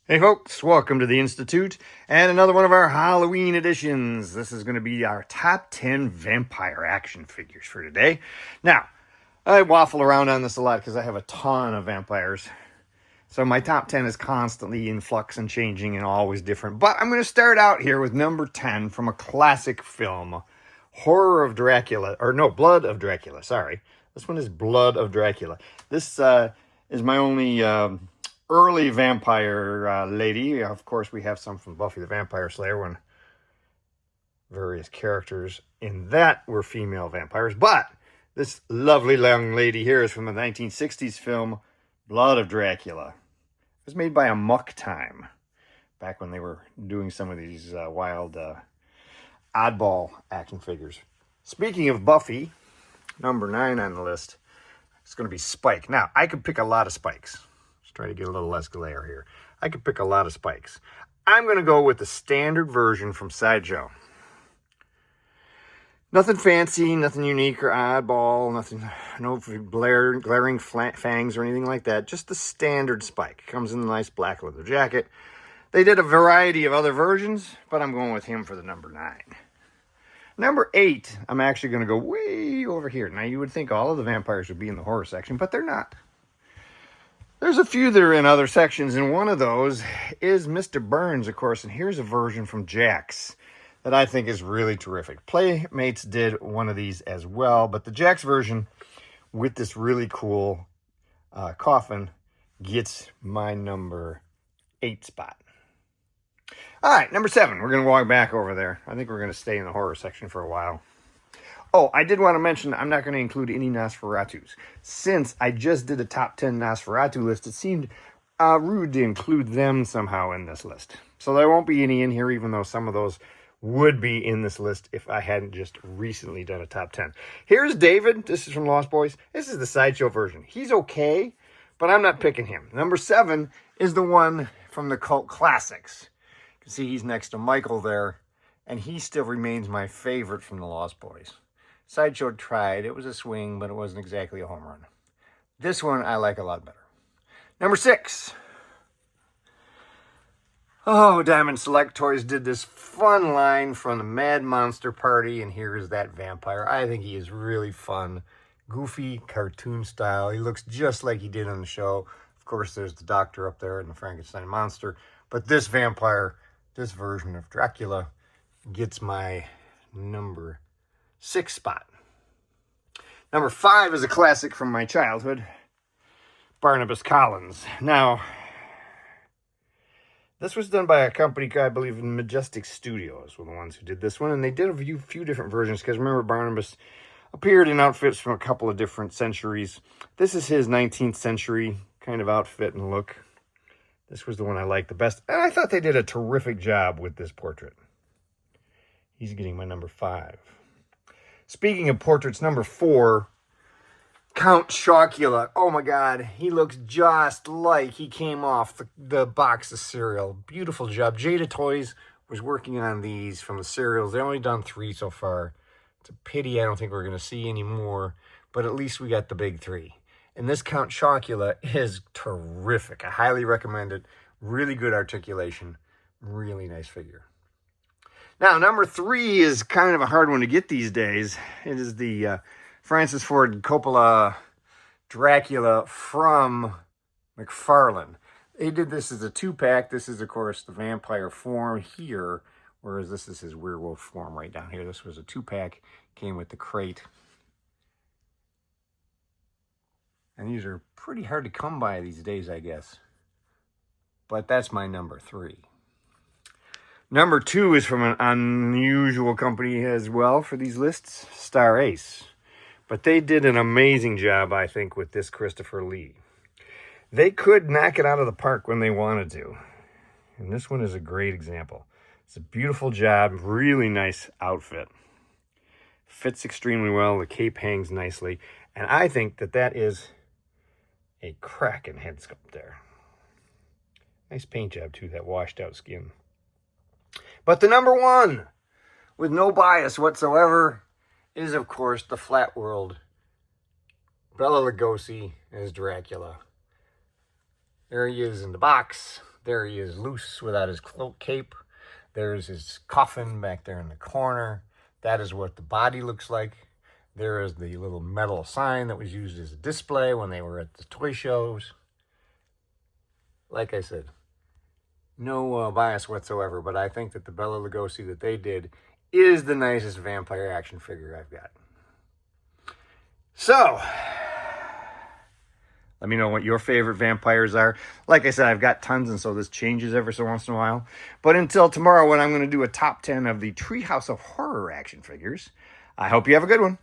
Hey folks, welcome to the Institute and another one of our Halloween editions. This is going to be our top 10 vampire action figures for today. Now, I waffle around on this a lot because I have a ton of vampires. So my top 10 is constantly in flux and changing and always different. But I'm going to start out here with number 10 from a classic film, Horror of Dracula, or no, Blood of Dracula, sorry. This one is Blood of Dracula. This is my only early vampire lady. Of course, we have some from Buffy the Vampire Slayer when various characters in that were female vampires. But this lovely young lady here is from the 1960s film Blood of Dracula. It was made by a Muck Time back when they were doing some of these wild oddball action figures. Speaking of Buffy, number 9 on the list is going to be Spike. Now, I could pick a lot of Spikes. Let's try to get a little less glare here. I could pick a lot of Spikes. I'm going to go with the standard version from Sideshow. Nothing fancy, nothing unique or oddball, no glaring fangs or anything like that. Just the standard Spike. Comes in a nice black leather jacket. They did a variety of other versions, but I'm going with him for the number 9. Number 8, I'm actually going to go way over here. Now, you would think all of the vampires would be in the horror section, but they're not. There's a few that are in other sections, and one of those is Mr. Burns, of course, and here's a version from Jax that I think is really terrific. Playmates did one of these as well, but the Jax version with this really cool coffin gets my number 8 spot. All right, number 7. We're going to walk back over there. I think we're going to stay in the horror section for a while. Oh, I did want to mention I'm not going to include any Nosferatus. Since I just did a top 10 Nosferatu list, it seemed rude to include them somehow in this list. So there won't be any in here, even though some of those would be in this list if I hadn't just recently done a top 10. Here's David. This is from Lost Boys. This is the Sideshow version. He's okay, but I'm not picking him. Number 7 is the one from the Cult Classics. You can see he's next to Michael there, and he still remains my favorite from the Lost Boys. Sideshow tried. It was a swing, but it wasn't exactly a home run. This one I like a lot better. Number 6. Oh, Diamond Select Toys did this fun line from the Mad Monster Party, and here is that vampire. I think he is really fun. Goofy, cartoon style. He looks just like he did on the show. Of course, there's the doctor up there and the Frankenstein monster. But this vampire, this version of Dracula, gets my number 6 spot. Number 5 is a classic from my childhood, Barnabas Collins. Now, this was done by a company, I believe, in Majestic Studios were the ones who did this one, and they did a few different versions, because remember, Barnabas appeared in outfits from a couple of different centuries. This is his 19th century kind of outfit and look. This was the one I liked the best, and I thought they did a terrific job with this portrait. He's getting my number 5. Speaking of portraits, number 4, Count Chocula. Oh my God, he looks just like he came off the box of cereal. Beautiful job. Jada Toys was working on these from the cereals. They've only done 3 so far. It's a pity I don't think we're going to see any more, but at least we got the big 3. And this Count Chocula is terrific. I highly recommend it. Really good articulation. Really nice figure. Now, number 3 is kind of a hard one to get these days. It is the Francis Ford Coppola Dracula from McFarlane. They did this as a 2-pack. This is, of course, the vampire form here, whereas this is his werewolf form right down here. This was a 2-pack, came with the crate. And these are pretty hard to come by these days, I guess. But that's my number 3. Number 2 is from an unusual company as well for these lists, Star Ace. But they did an amazing job, I think, with this Christopher Lee. They could knock it out of the park when they wanted to. And this one is a great example. It's a beautiful job, really nice outfit. Fits extremely well, the cape hangs nicely. And I think that that is a cracking head sculpt there. Nice paint job, too, that washed out skin. But the number 1, with no bias whatsoever, is, of course, the Flat World Bela Lugosi as Dracula. There he is in the box. There he is, loose without his cloak cape. There's his coffin back there in the corner. That is what the body looks like. There is the little metal sign that was used as a display when they were at the toy shows. Like I said, no bias whatsoever, but I think that the Bela Lugosi that they did is the nicest vampire action figure I've got. So, let me know what your favorite vampires are. Like I said, I've got tons, and so this changes every so once in a while. But until tomorrow, when I'm going to do a top 10 of the Treehouse of Horror action figures, I hope you have a good one.